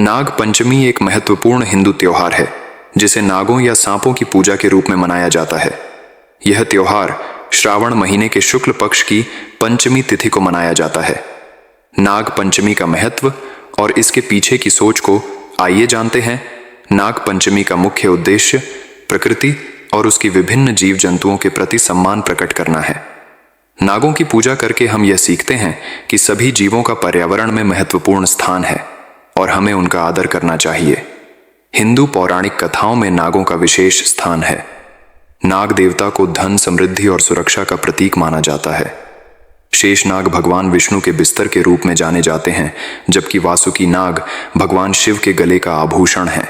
नाग पंचमी एक महत्वपूर्ण हिंदू त्योहार है जिसे नागों या सांपों की पूजा के रूप में मनाया जाता है। यह त्योहार श्रावण महीने के शुक्ल पक्ष की पंचमी तिथि को मनाया जाता है। नाग पंचमी का महत्व और इसके पीछे की सोच को आइए जानते हैं। नाग पंचमी का मुख्य उद्देश्य प्रकृति और उसकी विभिन्न जीव जंतुओं के प्रति सम्मान प्रकट करना है। नागों की पूजा करके हम यह सीखते हैं कि सभी जीवों का पर्यावरण में महत्वपूर्ण स्थान है और हमें उनका आदर करना चाहिए। हिंदू पौराणिक कथाओं में नागों का विशेष स्थान है। नाग देवता को धन, समृद्धि और सुरक्षा का प्रतीक माना जाता है। शेषनाग भगवान विष्णु के बिस्तर के रूप में जाने जाते हैं, जबकि वासुकी नाग भगवान शिव के गले का आभूषण है।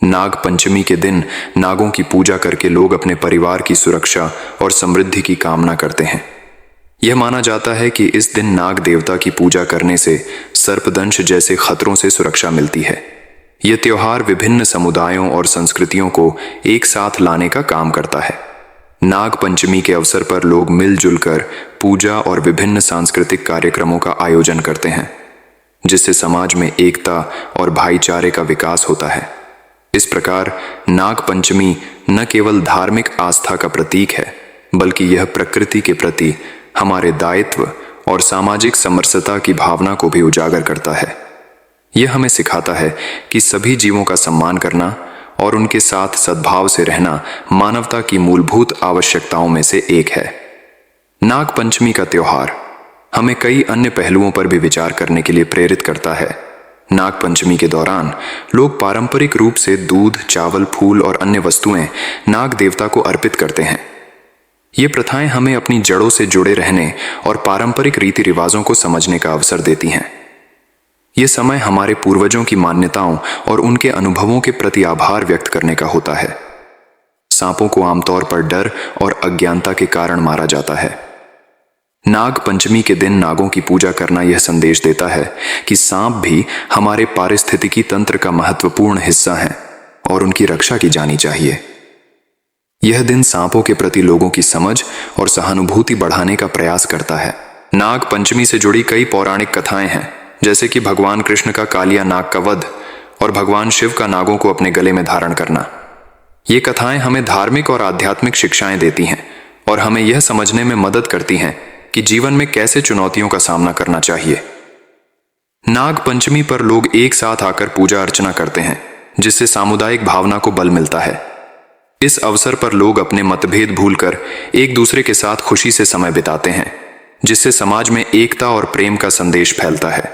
नाग पंचमी के दिन नागों की पूजा करके लोग अपने परिवार की सुरक्षा और समृद्धि की कामना करते हैं। यह माना जाता है कि इस दिन नाग देवता की पूजा करने से सर्पदंश जैसे खतरों से सुरक्षा मिलती है। यह त्योहार विभिन्न समुदायों और संस्कृतियों को एक साथ लाने का काम करता है। नाग पंचमी के अवसर पर लोग मिलजुल कर पूजा और विभिन्न सांस्कृतिक कार्यक्रमों का आयोजन करते हैं, जिससे समाज में एकता और भाईचारे का विकास होता है। इस प्रकार नाग पंचमी न केवल धार्मिक आस्था का प्रतीक है, बल्कि यह प्रकृति के प्रति हमारे दायित्व और सामाजिक समरसता की भावना को भी उजागर करता है। यह हमें सिखाता है कि सभी जीवों का सम्मान करना और उनके साथ सद्भाव से रहना मानवता की मूलभूत आवश्यकताओं में से एक है। नाग पंचमी का त्योहार हमें कई अन्य पहलुओं पर भी विचार करने के लिए प्रेरित करता है। नाग पंचमी के दौरान लोग पारंपरिक रूप से दूध, चावल, फूल और अन्य वस्तुएं नाग देवता को अर्पित करते हैं। ये प्रथाएं हमें अपनी जड़ों से जुड़े रहने और पारंपरिक रीति रिवाजों को समझने का अवसर देती हैं। ये समय हमारे पूर्वजों की मान्यताओं और उनके अनुभवों के प्रति आभार व्यक्त करने का होता है। सांपों को आमतौर पर डर और अज्ञानता के कारण मारा जाता है। नाग पंचमी के दिन नागों की पूजा करना यह संदेश देता है कि सांप भी हमारे पारिस्थितिकी तंत्र का महत्वपूर्ण हिस्सा हैं और उनकी रक्षा की जानी चाहिए। यह दिन सांपों के प्रति लोगों की समझ और सहानुभूति बढ़ाने का प्रयास करता है। नाग पंचमी से जुड़ी कई पौराणिक कथाएं हैं, जैसे कि भगवान कृष्ण का कालिया नाग का वध और भगवान शिव का नागों को अपने गले में धारण करना। ये कथाएं हमें धार्मिक और आध्यात्मिक शिक्षाएं देती हैं और हमें यह समझने में मदद करती हैं कि जीवन में कैसे चुनौतियों का सामना करना चाहिए। नाग पंचमी पर लोग एक साथ आकर पूजा अर्चना करते हैं, जिससे सामुदायिक भावना को बल मिलता है। इस अवसर पर लोग अपने मतभेद भूलकर एक दूसरे के साथ खुशी से समय बिताते हैं, जिससे समाज में एकता और प्रेम का संदेश फैलता है।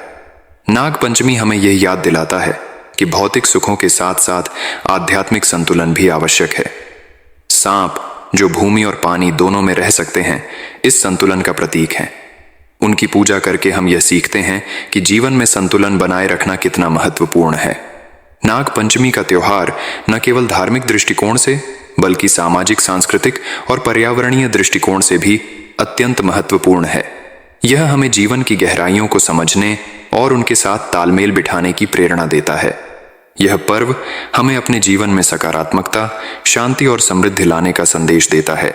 नाग पंचमी हमें यह याद दिलाता है कि भौतिक सुखों के साथ साथ आध्यात्मिक संतुलन भी आवश्यक है। सांप, जो भूमि और पानी दोनों में रह सकते हैं, इस संतुलन का प्रतीक हैं। उनकी पूजा करके हम यह सीखते हैं कि जीवन में संतुलन बनाए रखना कितना महत्वपूर्ण है। नाग पंचमी का त्योहार न केवल धार्मिक दृष्टिकोण से, बल्कि सामाजिक, सांस्कृतिक और पर्यावरणीय दृष्टिकोण से भी अत्यंत महत्वपूर्ण है। यह हमें जीवन की गहराइयों को समझने और उनके साथ तालमेल बिठाने की प्रेरणा देता है। यह पर्व हमें अपने जीवन में सकारात्मकता, शांति और समृद्धि लाने का संदेश देता है।